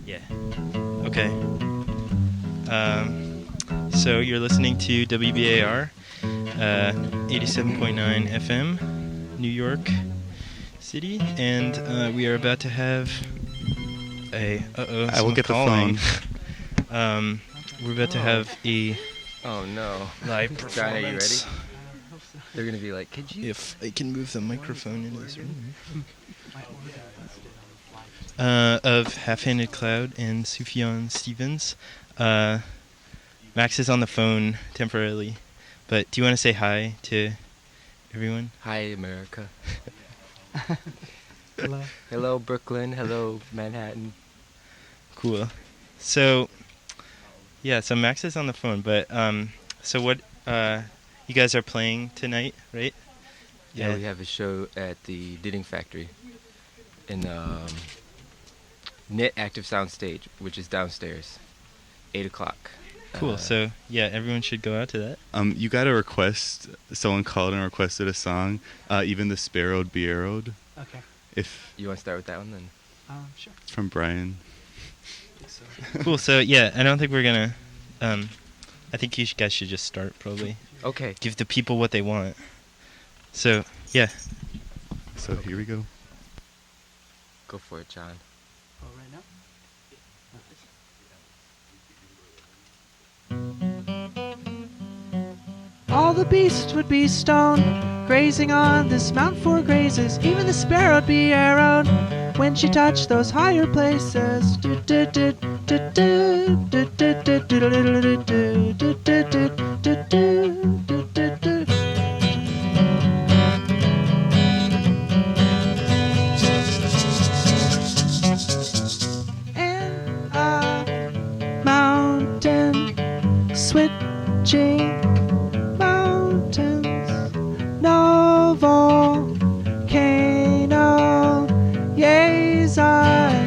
Yeah. Okay. So you're listening to WBAR, 87.9 FM, New York City, and we are about to have a I will get calling. the phone. We're about to have a John, live are you ready? performance. They're gonna be like, could you? If I can move the microphone into this room. Of Half-Handed Cloud and Sufjan Stevens. Max is on the phone temporarily, but do you want to say hi to everyone? Hi, America. Hello. Hello, Brooklyn. Hello, Manhattan. Cool. So Max is on the phone, but so what? You guys are playing tonight, right? Yeah, we have a show at the Knitting Factory in Knit Active Sound Stage, which is downstairs, 8 o'clock. Cool. So everyone should go out to that. You got a request. Someone called and requested a song. Even the Sparrow'd be arrowed. Okay. If you want to start with that one, then. Sure. It's from Brian. Cool. So I don't think we're gonna. I think you guys should just start probably. Okay. Give the people what they want. So yeah. So here we go. Go for it, John. Oh, right now? All the beasts would be stoned, grazing on this mount for grazes. Even the sparrow'd be arrowed when she touched those higher places. And a mountain switching mountains, no volcano, Isaiah.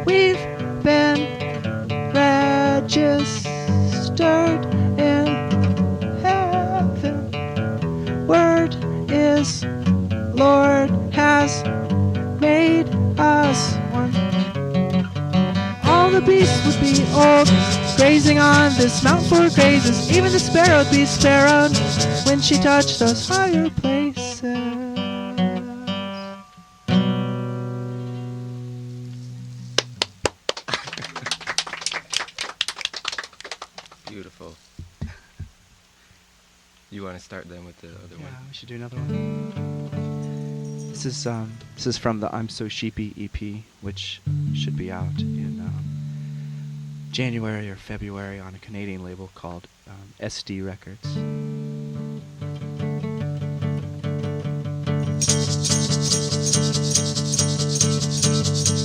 We've been registered in heaven. Word is, Lord has made us one. All the beasts would be old, grazing on this mount for grazes. Even the sparrow'd be sparrowed when she touched those higher places. Beautiful. You want to start then with the other one? Yeah, we should do another one. This is from the I'm So Sheepy EP, which should be out in January or February on a Canadian label called SD Records.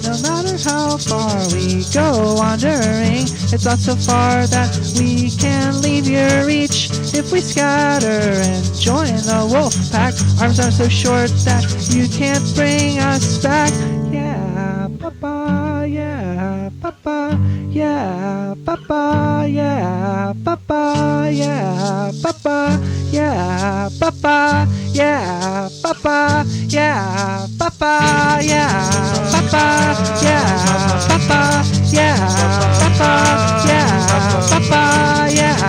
No matter how far we go wandering, it's not so far that we can leave your reach. If we scatter and join the wolf pack, arms are so short that you can't bring us back. Yeah, papa, yeah, papa, yeah, papa, yeah, papa, yeah, papa, yeah, papa, yeah, papa, yeah, papa, yeah, papa, yeah, papa, yeah, papa, yeah, papa, yeah,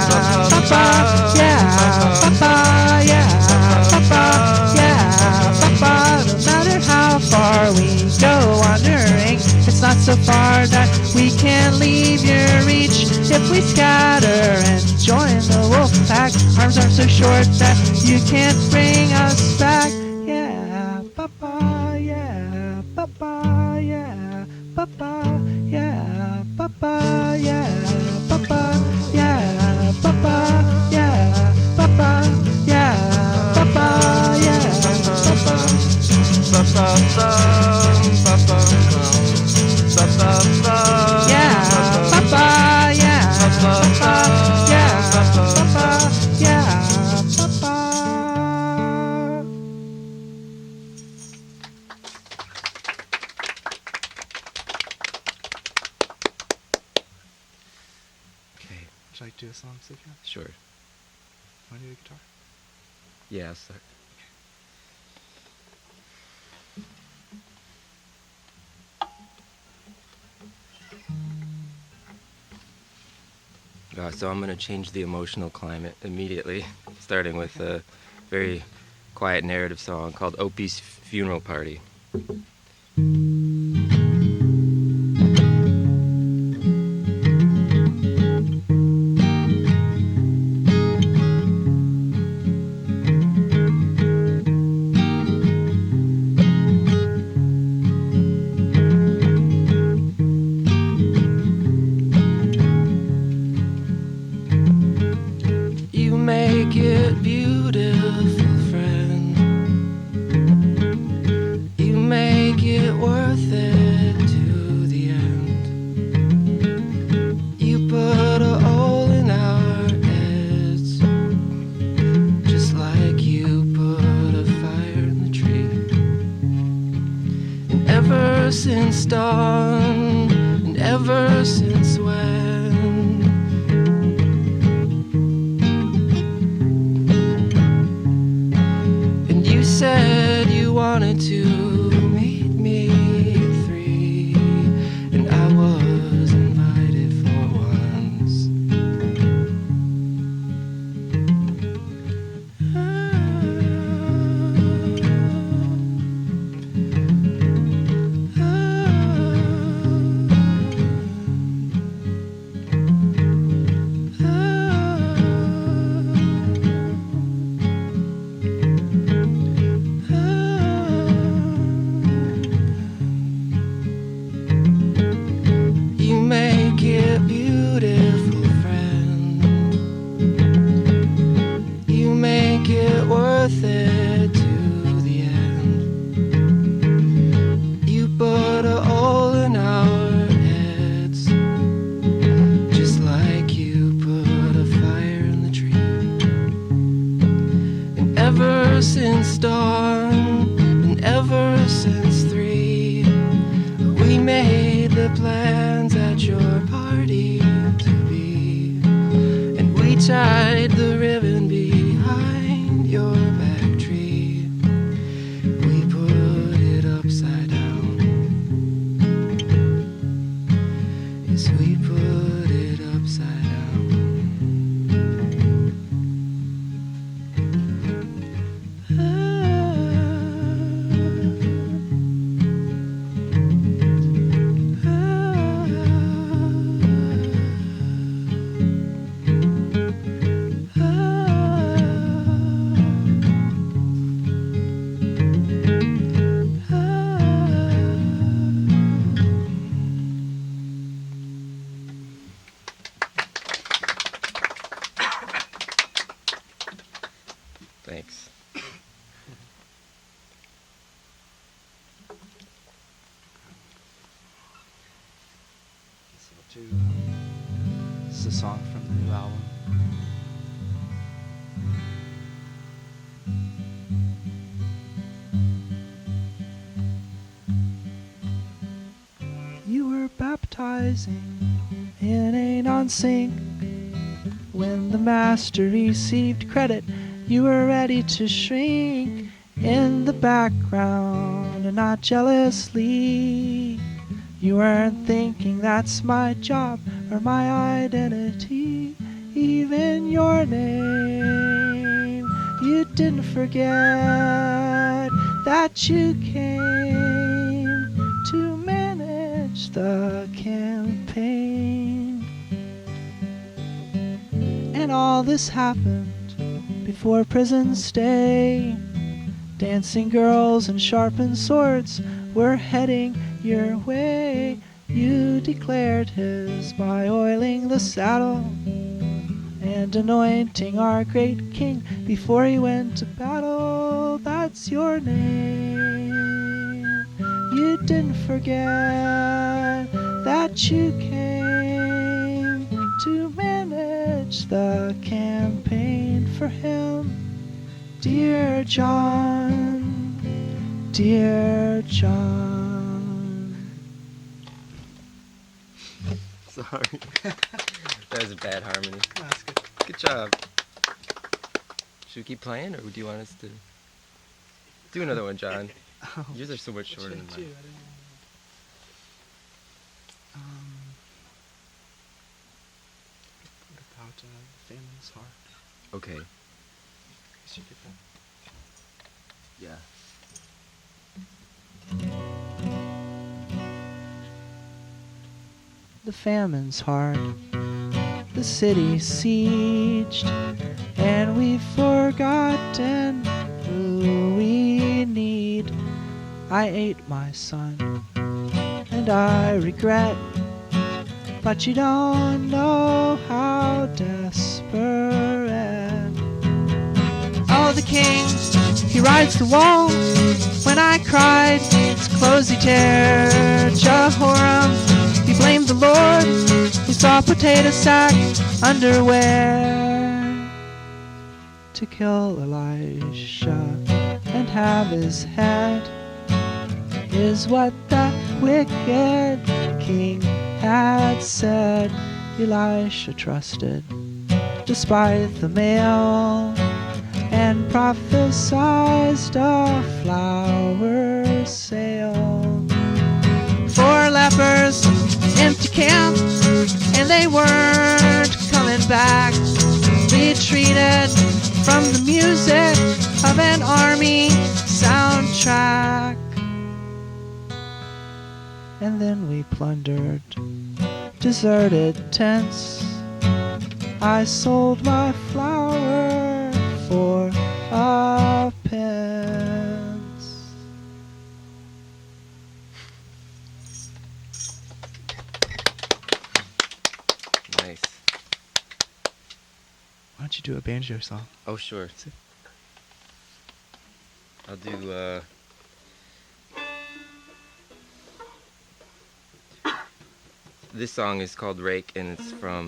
papa, yeah, papa, yeah, papa, yeah, papa. No matter how far we go wandering, it's not so far that we can't leave your reach. If we scatter and join the wolf pack, arms aren't so short that you can't bring us back. Yeah, papa, yeah, papa, yeah, papa, yeah, papa, yeah, papa, yeah, papa, yeah, papa, yeah, papa, yeah, papa. Yeah, papa, yeah, papa, yeah, papa, yeah, papa. Okay. Should I do a song, Sufjan? Sure. Want to do a guitar? Yeah, I'll start. Yeah. Yeah. Okay. 1, 2, 3. So I'm going to change the emotional climate immediately, starting with a very quiet narrative song called Opie's Funeral Party. You make it beautiful, friend. You make it worth it to the end. You put a hole in our heads, just like you put a fire in the tree. And ever since dawn, and ever since when, said you wanted to meet me at 3, and I was invited for once. Worth it to the end. You put a hole in our heads, just like you put a fire in the tree. And ever since dawn, and ever since 3, we made the plans at your party to be, and we tied the ribbon behind your back tree. We put it upside down. Yes, we put it upside down. Thanks. This is a song from the new album. You were baptizing in a non-sync. When the master received credit, you were ready to shrink in the background and not jealously. You weren't thinking that's my job or my identity, even your name. You didn't forget that you came to manage the campaign. And all this happened before prison stay. Dancing girls and sharpened swords were heading your way. You declared his by oiling the saddle and anointing our great king before he went to battle. That's your name. You didn't forget that you came to manage the campaign for him. Dear John, dear John. Sorry. That was a bad harmony. That's good. Good job. Should we keep playing, or do you want us to do another one, John? Oh, Yours are so much shorter than mine. about Famine's heart. Okay. Guess you could, Yeah. The famine's hard, the city sieged, and we've forgotten who we need. I ate my son, and I regret, but you don't know how desperate. Oh, the king, he rides the wall. When I cried, his clothes he tear. Jehoram, he blamed the Lord. He saw potato sack underwear to kill Elisha and have his head, is what that wicked king had said. Elisha trusted despite the mail, and prophesied a flower sale. 4 lepers, empty camp, and they weren't coming back. Retreated from the music of an army soundtrack. And then we plundered deserted tents. I sold my flower for a pence. Nice. Why don't you do a banjo song? Oh, sure. I'll do, this song is called Rake, and it's from...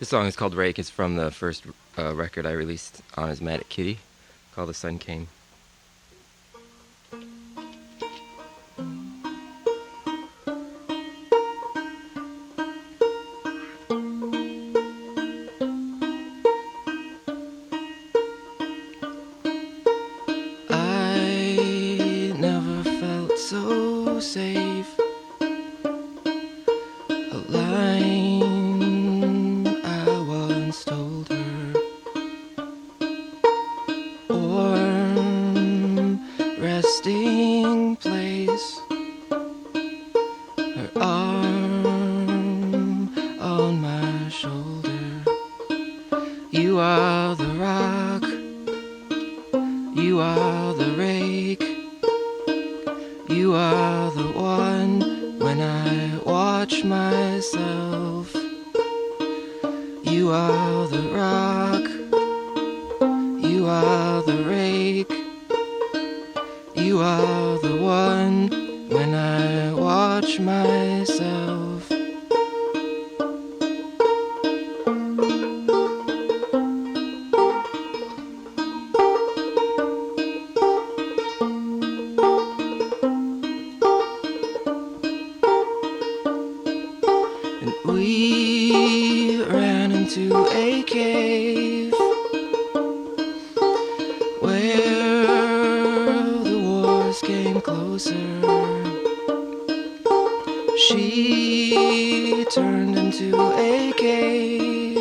This song is called Rake. It's from the first record I released on Asthmatic Kitty, called The Sun Came. I never felt so safe. A line I once told her. Warm resting place. Her arm on my shoulder. You are the rock. You are the rake. You are the one when I watch myself. You are the rock. You are the rake. You are the one when I watch myself. And we ran into a cave where the wars came closer. She turned into a cage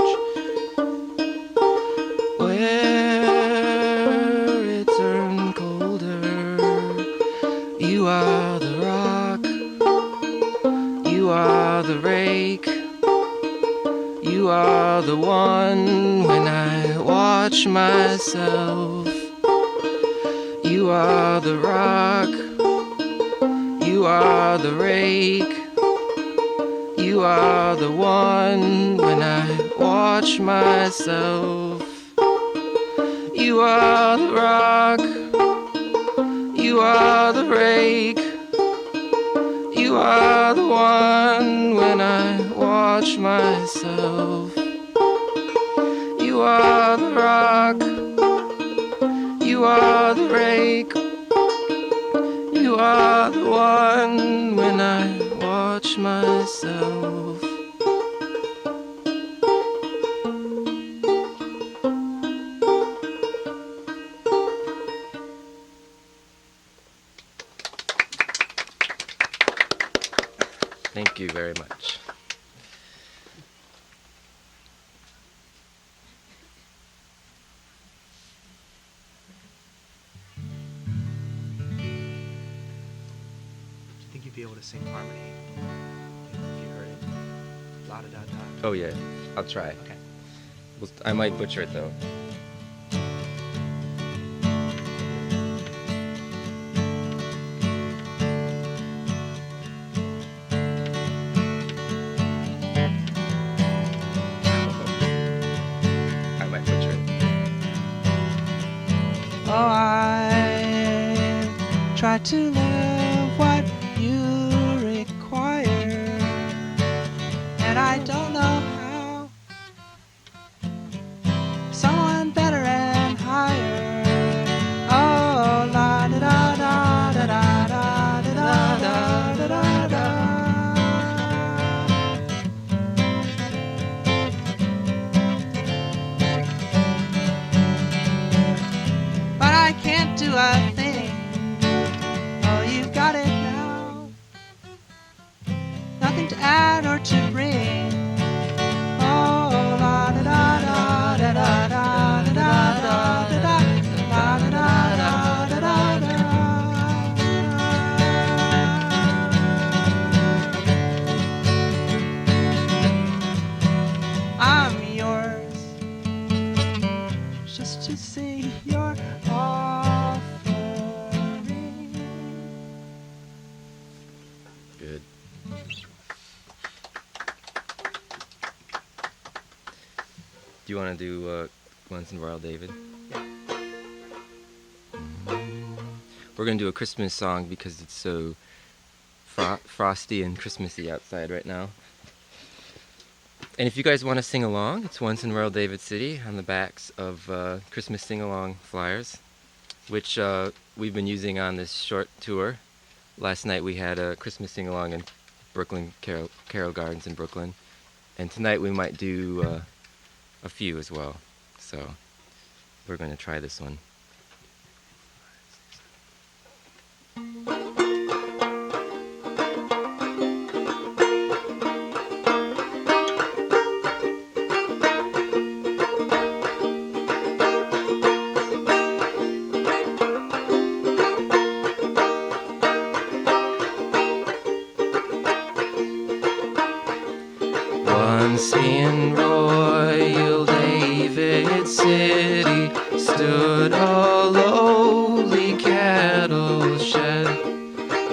where it turned colder. You are the rock. You are the rake. You are the one when I watch myself. You are the rock. You are the rake. You are the one when I watch myself. You are the rock. You are the rake. You are the one when I watch myself. You are the rock. You are the rake. You are the one when I watch myself. Thank you very much. Do you think you'd be able to sing harmony if you heard it? La da da da. Oh yeah, I'll try. Okay. I might butcher it though. I might butcher it. Oh, I try to live what you require, and I don't know how. Someone better and higher. Oh, la da da da da da da da da da da da. But I can't do a thing. Oh, you've got it now. Nothing to add or to bring. Oh, la da da da da da da da da da da la da da da da da. I'm yours, just to see your offering. Good. Do you want to do Once in a While, David? We're going to do a Christmas song because it's so frosty and Christmassy outside right now. And if you guys want to sing along, it's Once in Royal David City on the backs of Christmas sing-along flyers, which we've been using on this short tour. Last night we had a Christmas sing-along in Brooklyn, Carroll Gardens in Brooklyn. And tonight we might do a few as well. So we're going to try this one. Once in Royal David City stood a lowly cattle shed,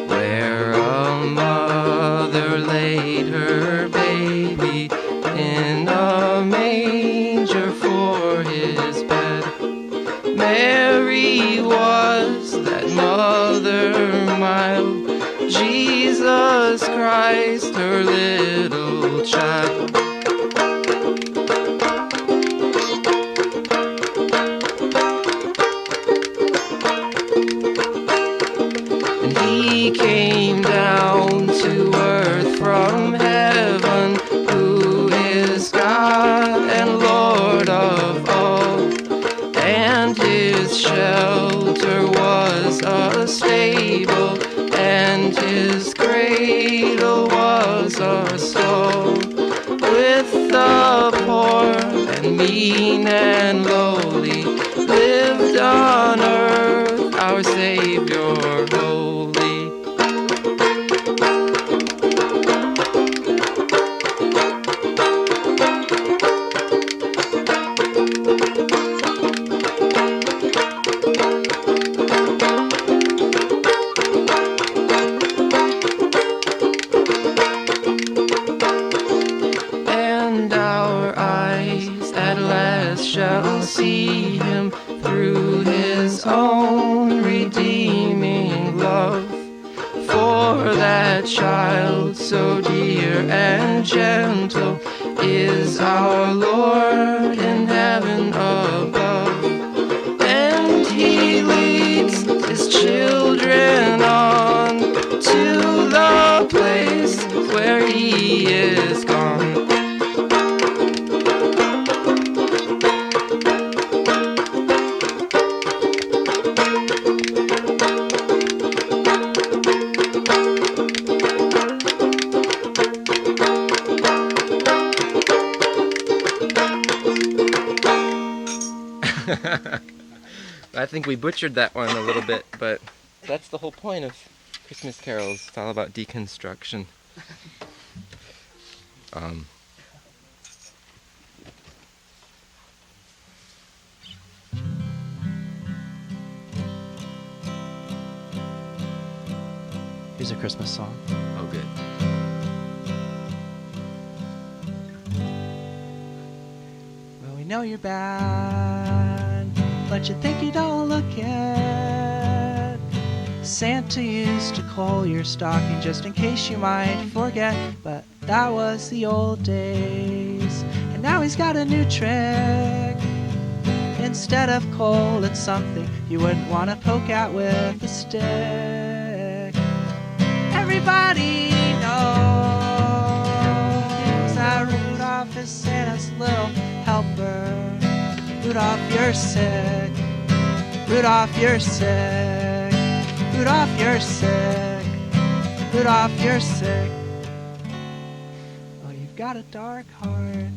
where a mother laid her baby in a manger for his bed. Mary was that mother mild, Jesus Christ her little child. And he came down to earth from heaven, who is God and Lord of all. And his shelter was a stable, and his cradle was a stall. With the poor and mean and lowly lived on earth our Savior holy. And our eyes at last shall see him through his own redeeming love. For that child so dear and gentle is our Lord in heaven above. And he leads his children on to the place where he is gone. I think we butchered that one a little bit, but that's the whole point of Christmas carols. It's all about deconstruction. Here's a Christmas song. Oh, good. Well, we know you're bad, but you think you don't look it. Santa used to coal your stocking just in case you might forget, but that was the old days. And now he's got a new trick. Instead of coal, it's something you wouldn't want to poke at with a stick. Everybody knows that Rudolph is Santa's little helper. Rudolph, you're sick. Rudolph, you're sick. Rudolph, you're sick. Rudolph, you're sick. Oh, you've got a dark heart,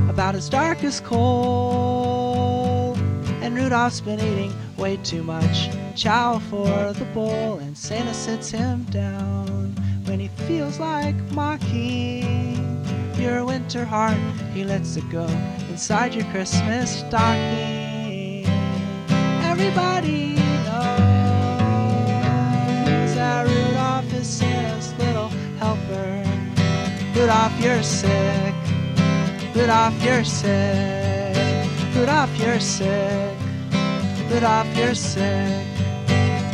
about as dark as coal. And Rudolph's been eating way too much chow for the bowl, and Santa sits him down when he feels like mocking your winter heart. He lets it go inside your Christmas stocking. Everybody knows that Rudolph is Santa's little helper. Rudolph, you're sick. Rudolph, you're sick. Rudolph, you're sick. Rudolph, you're sick.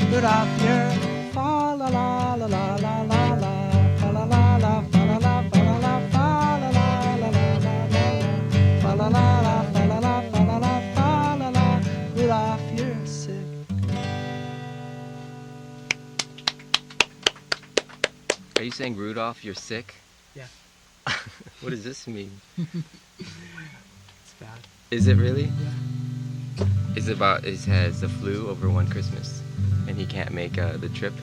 Rudolph, you're fa la la la la la la la fa la la la fa la la fa la la fa la la la la la fa la la la fa la la fa la la fa la la. Rudolph, you're sick. Are you saying, Rudolph, you're sick? Yeah. What does this mean? It's bad. Is it really? Yeah. Is it about he has the flu over one Christmas and he can't make the trip?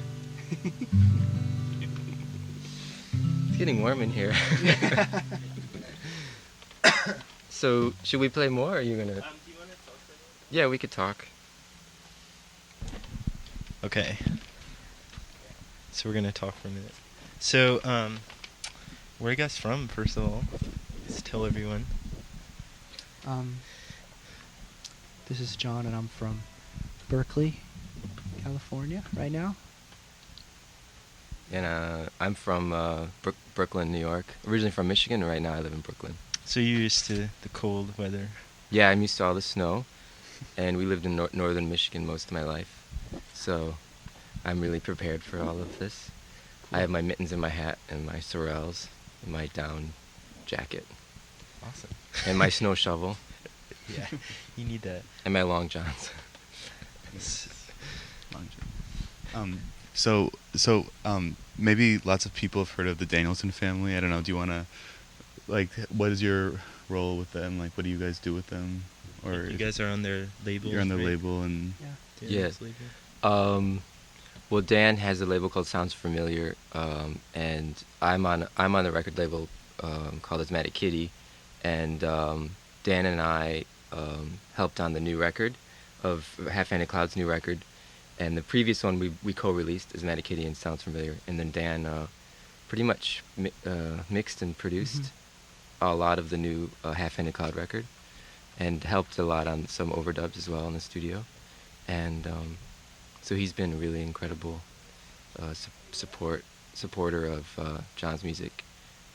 It's getting warm in here. So, should we play more, or are you gonna? Do you want to talk for a minute? Yeah, we could talk. Okay. So we're gonna talk for a minute. So, where are you guys from, first of all? Just tell everyone. This is John, and I'm from Berkeley, California, right now. And I'm from Brooklyn, New York. Originally from Michigan, and right now I live in Brooklyn. So you're used to the cold weather. Yeah, I'm used to all the snow, and we lived in northern Michigan most of my life, so I'm really prepared for all of this. I have my mittens and my hat and my sorels and my down jacket Awesome. and my snow shovel Yeah, you need that. and my long johns. Maybe lots of people have heard of the Danielson family. I don't know. Do you want to, what is your role with them? Like, what do you guys do with them? Or You guys are on their label. you're on the right? label and Daniel's Yeah. label? Well, Dan has a label called Sounds Familiar, and I'm on a record label called Asthmatic Kitty, and Dan and I helped on the new record of Half-Handed Cloud's new record, and the previous one we co-released, Asthmatic Kitty and Sounds Familiar, and then Dan pretty much mixed and produced a lot of the new Half-Handed Cloud record, and helped a lot on some overdubs as well in the studio, and so he's been a really incredible supporter of John's music.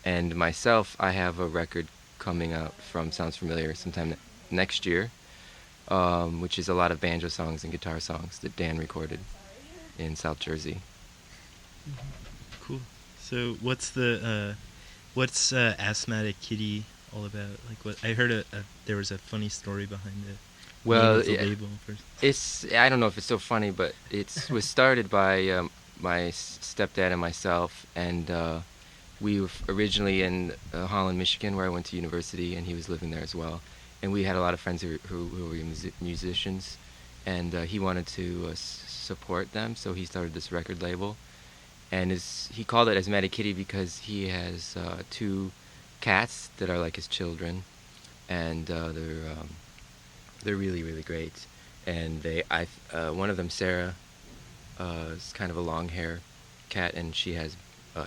And myself, I have a record coming out from Sounds Familiar sometime next year, which is a lot of banjo songs and guitar songs that Dan recorded in South Jersey. Cool. So what's Asthmatic Kitty all about? Like, what I heard there was a funny story behind it. Well, the label first. I don't know if it's so funny, but it was started by my stepdad and myself, and we were originally in Holland, Michigan, where I went to university, and he was living there as well. And we had a lot of friends who were musicians, and he wanted to support them, so he started this record label. And he called it Asthmatic Kitty because he has 2 cats that are like his children, and they're They're really, really great. And one of them, Sarah, is kind of a long hair cat, and she has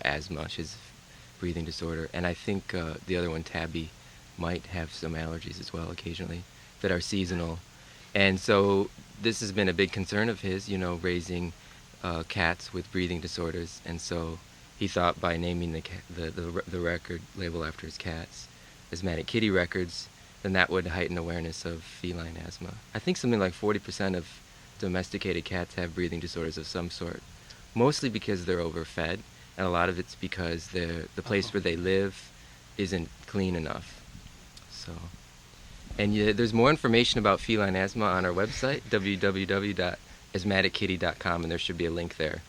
asthma. She has breathing disorder. And I think the other one, Tabby, might have some allergies as well occasionally that are seasonal. And so this has been a big concern of his, raising cats with breathing disorders. And so he thought by naming the record label after his cats, Asthmatic Kitty Records, then that would heighten awareness of feline asthma. I think something like 40% of domesticated cats have breathing disorders of some sort, mostly because they're overfed, and a lot of it's because the place where they live isn't clean enough. So, and there's more information about feline asthma on our website, www.asthmatickitty.com, and there should be a link there.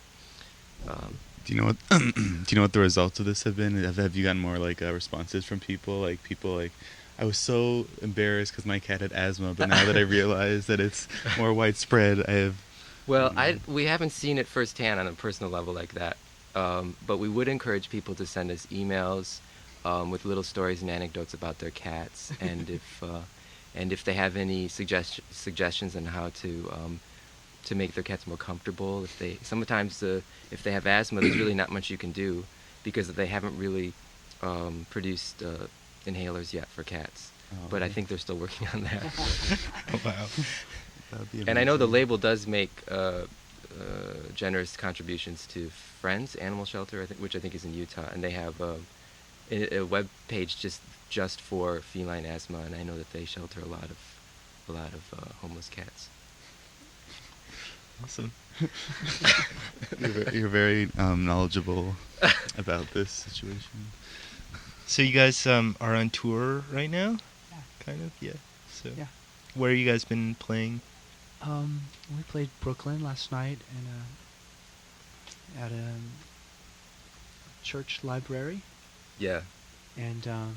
Do you know what? Do you know what the results of this have been? Have you gotten more responses from people? Like people like, I was so embarrassed because my cat had asthma, but now that I realize that it's more widespread, I have. Well, we haven't seen it firsthand on a personal level like that, but we would encourage people to send us emails with little stories and anecdotes about their cats, and if they have any suggestions on how to make their cats more comfortable. Sometimes if they have asthma, there's really not much you can do because they haven't really produced inhalers yet for cats. But I think they're still working on that. Oh, wow. And I know the label does make generous contributions to Friends Animal Shelter, which I think is in Utah, and they have a web page just for feline asthma, and I know that they shelter a lot of homeless cats. Awesome. You're very knowledgeable about this situation. So you guys are on tour right now? Yeah. Kind of, yeah. So Yeah. where you guys been playing? We played Brooklyn last night at a church library, Yeah. and then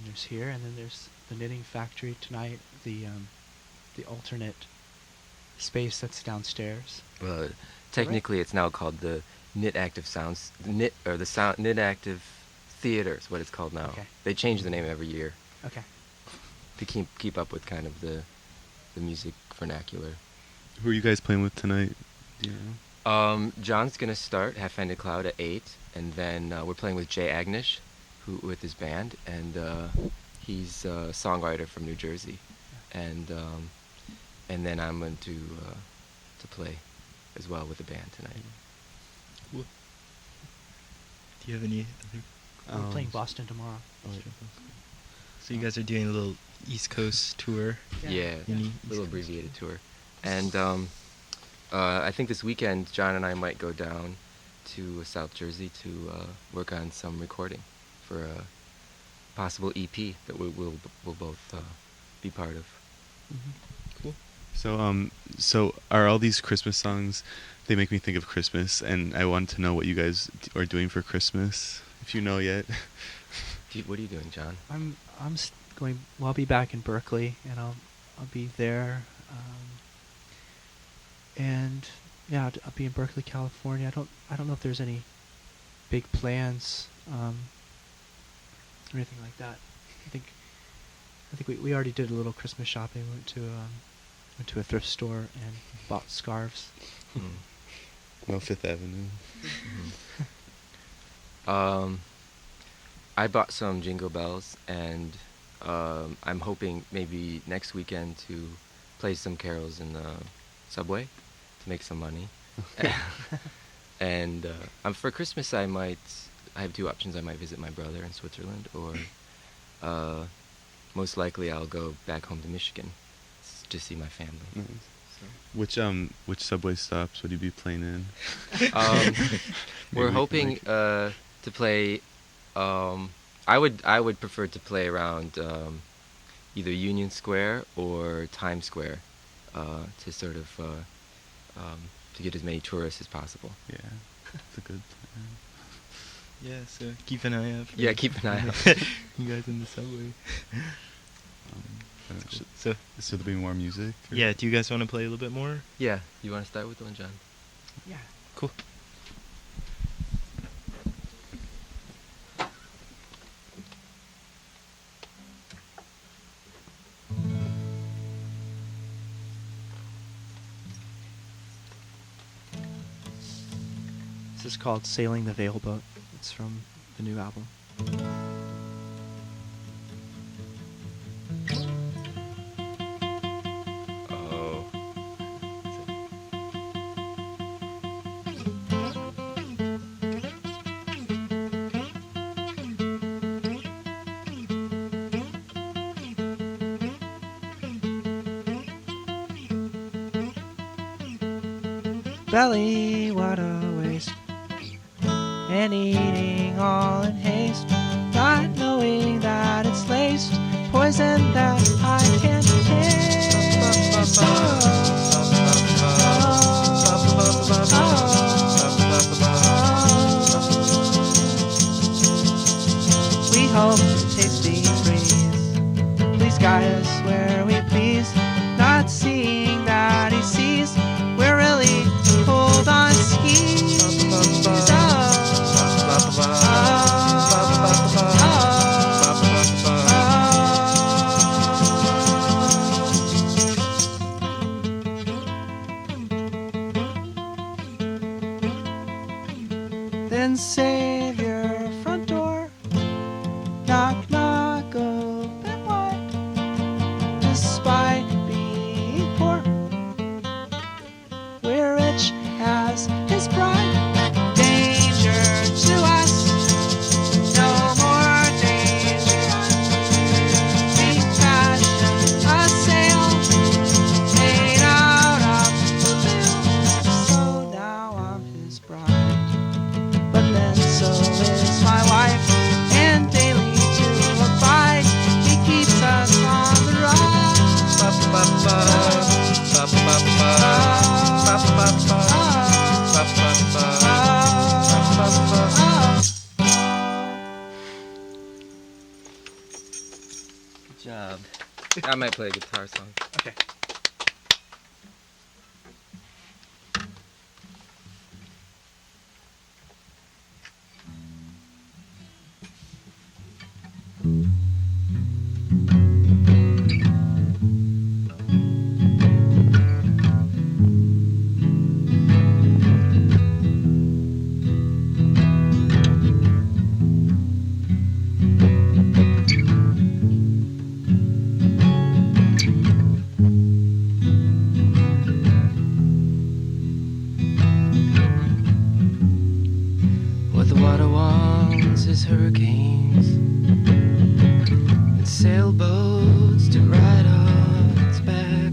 there's here, and then there's the Knitting Factory tonight. The alternate space that's downstairs. Well, technically, it's now called the Knit Active Knit Active Theater is what it's called now. Okay. They change the name every year Okay. to keep up with kind of the music vernacular. Who are you guys playing with tonight? Do you know? John's gonna start Half-Ended Cloud at 8, and then we're playing with Jay Agnish, with his band, and he's a songwriter from New Jersey, and then I'm going to play as well with the band tonight. Cool. Do you have any other? We're playing Boston tomorrow. So you guys are doing a little East Coast tour? Yeah, Any a little abbreviated tour. And I think this weekend John and I might go down to South Jersey to work on some recording for a possible EP that we'll both be part of. Cool. So are all these Christmas songs? They make me think of Christmas, and I want to know what you guys are doing for Christmas, if you know yet. What are you doing, John? I'm going. Well, I'll be back in Berkeley, and I'll be there. And yeah, I'll be in Berkeley, California. I don't know if there's any big plans or anything like that. I think we already did a little Christmas shopping. We went to a thrift store and bought scarves. No, Fifth Avenue. I bought some Jingle Bells, and I'm hoping maybe next weekend to play some carols in the subway to make some money. And for Christmas I have two options. I might visit my brother in Switzerland, or most likely I'll go back home to Michigan to see my family. Nice. So. Which subway stops would you be playing in? We're hoping to play. I would prefer to play around either Union Square or Times Square to sort of to get as many tourists as possible. Yeah, that's a good plan. Yeah, so keep an eye out. For Yeah, keep an eye out. you guys in the subway. So there'll be more music? Or? Yeah, do you guys want to play a little bit more? Yeah, you want to start with one, John? Yeah. Cool. This is called Sailing the Veil Boat. It's from the new album. Oh. Belly, what a waste. And eating all in haste, not knowing that it's laced poison that I can't taste. We hope to taste the breeze. Please guide us where we please, not seeing that he sees. We're really pulled on skis. Then save your front door. Knock, knock, open wide. Despite being poor, we're rich as his pride. Danger to us, no more danger. We fashion a sail made out of the veil. So now I'm his bride, but then so is my wife, and daily to abide, he keeps us on the ride. Good job. I might play a guitar song. Okay. What the water wants is hurricanes and sailboats to ride on its back.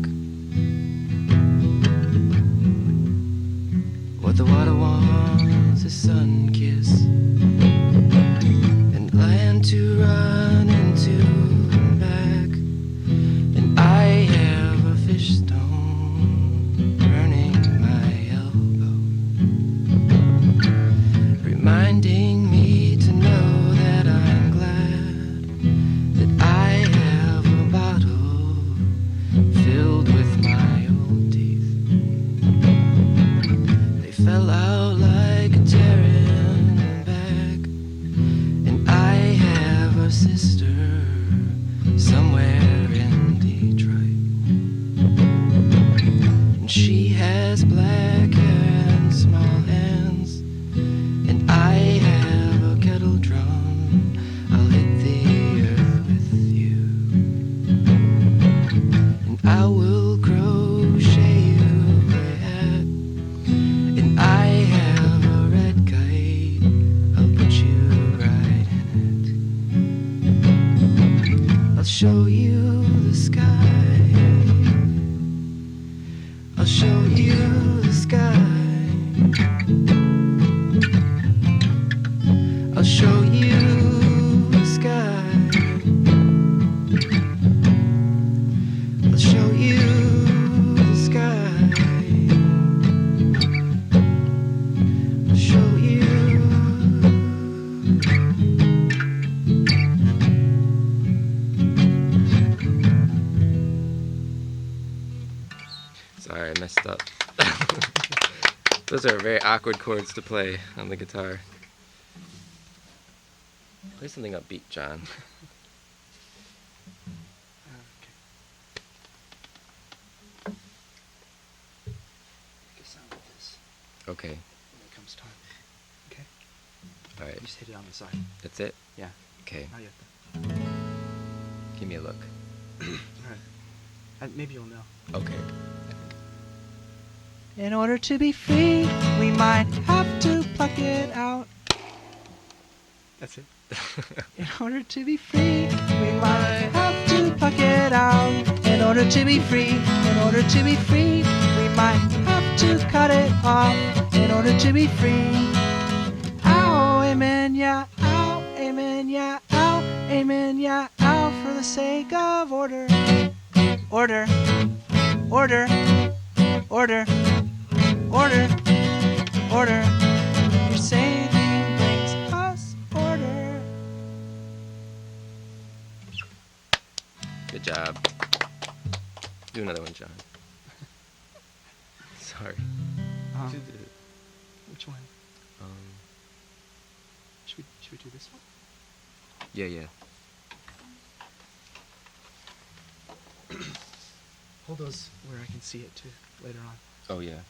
What the water wants is sun kiss and land to run into and back. And I have a fish stone burning my elbow, reminding me to know that I'm glad that I have a bottle filled with my old teeth. They fell out like a tearing bag, and I have a sister somewhere in Detroit, and she has black hair and small hands, and I have a kettle drum. I'll hit the earth with you, and I will crochet you a hat, and I have a red kite. I'll put you right in it. I'll show you the sky. I'll show you the sky. I'll show you the sky. I'll show you the sky. I'll show you. Sorry, I messed up. Those are very awkward chords to play on the guitar. Play something upbeat, John. Make a sound with this Okay. when it comes time. All right. You just hit it on the side. That's it? Yeah. Okay. Not yet though. Give me a look. Alright. Maybe you'll know. Okay. In order to be free, we might have to pluck it out. That's it. In order to be free, we might have to pluck it out. In order to be free, in order to be free, we might have to cut it off. In order to be free. Ow, amen, yeah, ow, amen, yeah, ow, amen, yeah, ow, for the sake of order. Order, order, order, order, order. Your saving brings us order. Good job. Do another one, John. Sorry. Um, Do the, which one? um, Should we do this one? yeah, yeah. Hold those where I can see it too later on. Oh, yeah.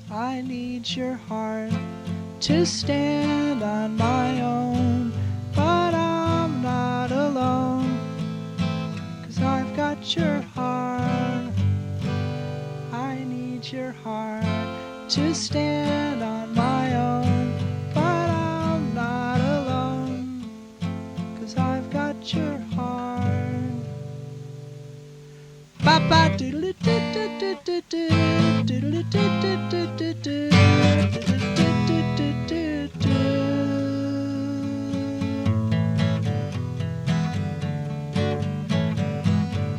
I need your heart to stand on my own, but I'm not alone, 'cause I've got your heart. I need your heart to stand on my own, but I'm not alone, 'cause I've got your heart. Ba-ba doodle doo doo doo doo doo doodle doo doo doo doo doo doodle doo doo doo.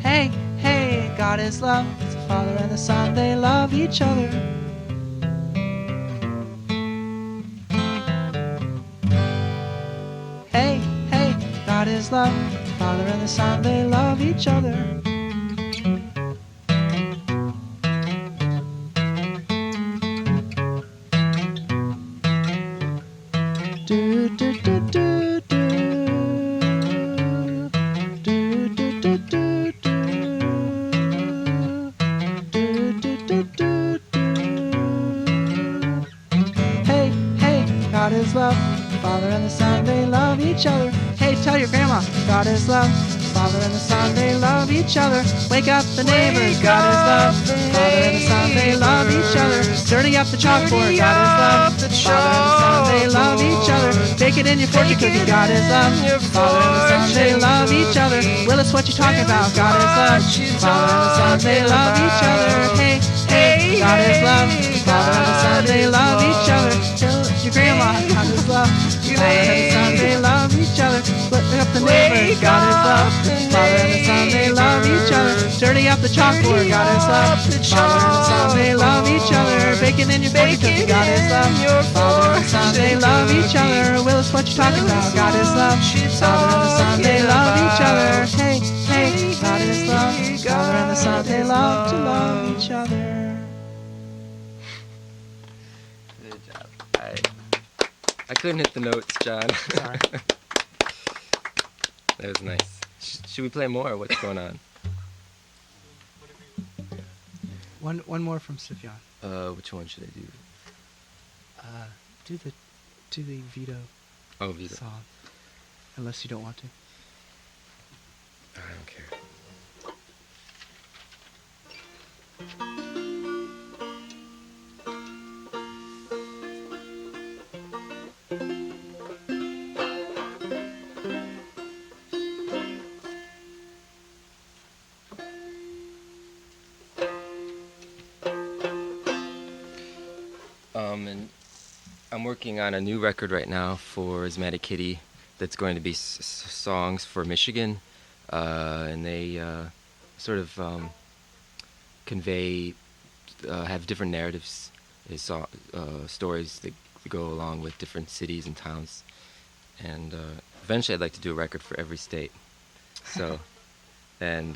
Hey, hey, God is love. It's the Father and the Son, they love each other. Hey, hey, God is love. The Father and the Son, they love each other. Do do do do do do do do do do do do do do. Hey, hey, God is love. The Father and the Son, they love each other. Hey, tell your grandma, God is love. The Father and the Son, they love each other. Wake up the neighbors, God is love. The Father and the Son, they love each other. Dirty up the chalkboard, God is love. The Father and the Son, they love each other. Bake it in your fortune cookie, God is love. The Father and the Son, they love each other. Willis, what you talking about? God is love. The Father and the Son, they love each other. Hey, hey, God is love. The Father and the Son, they love each other. Tell your grandma, God is love. The Father and the Son, they love each other. Split up the neighbors, God is love. The Father and the Son, they love each other. Dirty up the chalkboard, God is love. The Father and the Son, they love each other. Bacon in your fortune cookie, God is love. The Father and the Son, they love each other. Willis, what you talking about? God is love. The Father and the Son, they love each other. Hey, hey, God is love. The Father and the Son, they love to love each other. Good job. I couldn't hit the notes, John. Sorry. That was nice. Should we play more? What's going on? One more from Sufjan. Which one should I do? Do the Vito Oh, Vito. song, unless you don't want to. I don't care. And I'm working on a new record right now for Asthmatic Kitty that's going to be songs for Michigan, and they sort of convey, have different narratives, stories that go along with different cities and towns, and eventually I'd like to do a record for every state. So, and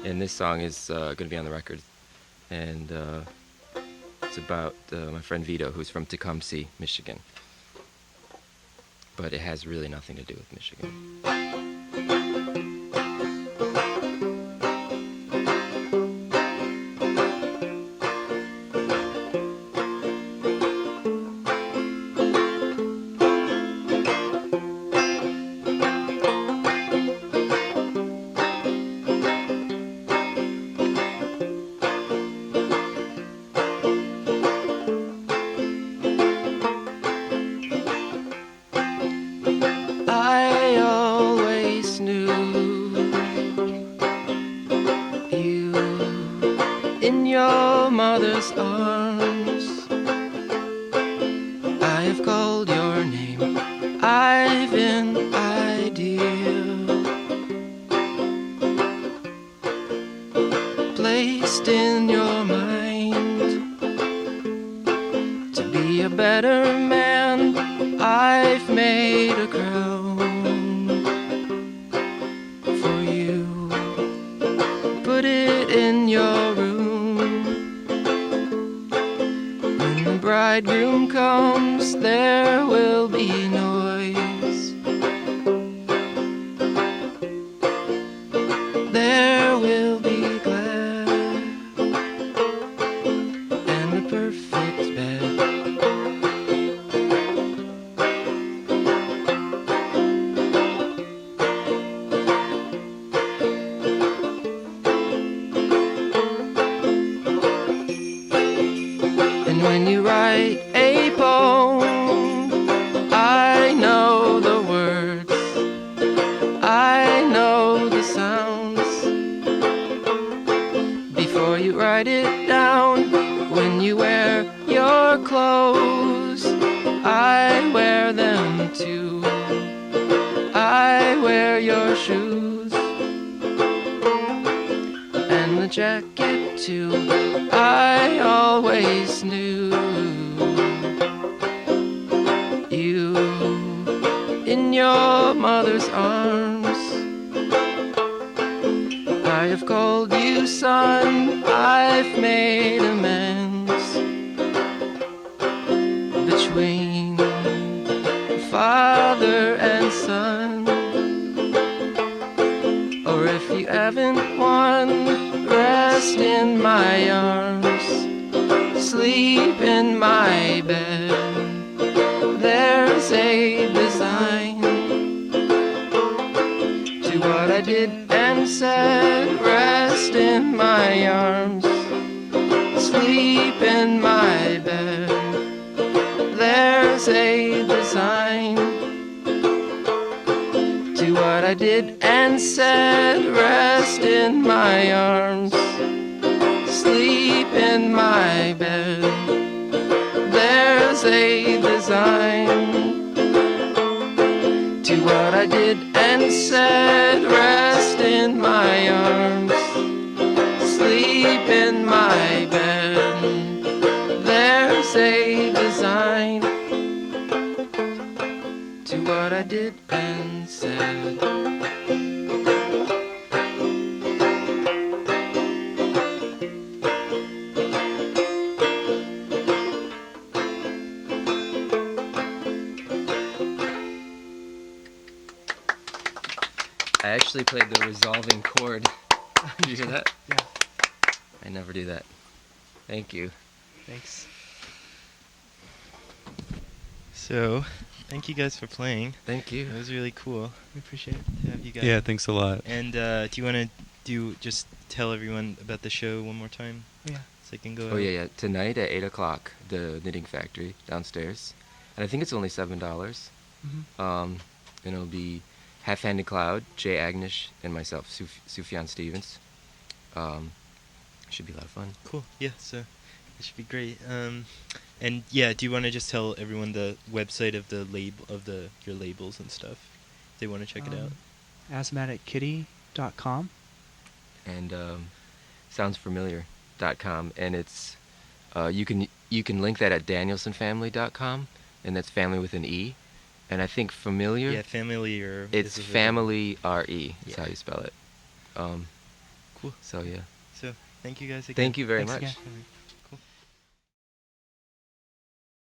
this song is going to be on the record, and it's about my friend Vito, who's from Tecumseh, Michigan. But it has really nothing to do with Michigan. mother's arms. I have called your name, I've an idea placed in your mind to be a better man. I've made a crown for you, put it in your room. When the bridegroom comes, there will be noise. There will be glad and a perfect bed. And when you write a poem, I know the words, I know the sounds. Before you write it down, when you wear your clothes, I wear them too. I wear your shoes and the jacket too. I always knew you in your mother's arms. I have called you son, I've made amends between father and son. Or if you haven't won, rest in my arms, sleep in my bed. There's a design to what I did and said. Rest in my arms, sleep in my bed. There's a design to what I did and said. Rest in my arms, sleep in my bed. There's a design to what I did and said. Rest in my arms, sleep in my bed. There's a design to what I did and said. I actually played the resolving chord. Did you hear that? Yeah. I never do that. Thank you. Thanks. So, thank you guys for playing. Thank you. It was really cool We appreciate it. to have you guys. Yeah, thanks a lot. And do you want to just tell everyone about the show one more time? Yeah. So they can go. Oh yeah. Tonight at 8 o'clock, the Knitting Factory downstairs, and I think it's only $7. Mm-hmm. And it'll be Half-Handed Cloud, Jay Agnish, and myself, Sufjan Stevens. Should be a lot of fun. Cool. Yeah. So it should be great. And yeah, do you want to just tell everyone the website of the your labels and stuff? If they want to check it out. asthmatickitty.com. And soundsfamiliar.com, and it's you can link that at danielsonfamily.com, and that's family with an E. And I think familiar. Yeah, family or. It's family RE. Is how Yeah. you spell it. Cool. So yeah. So thank you guys again. Thank you very Thanks much. again.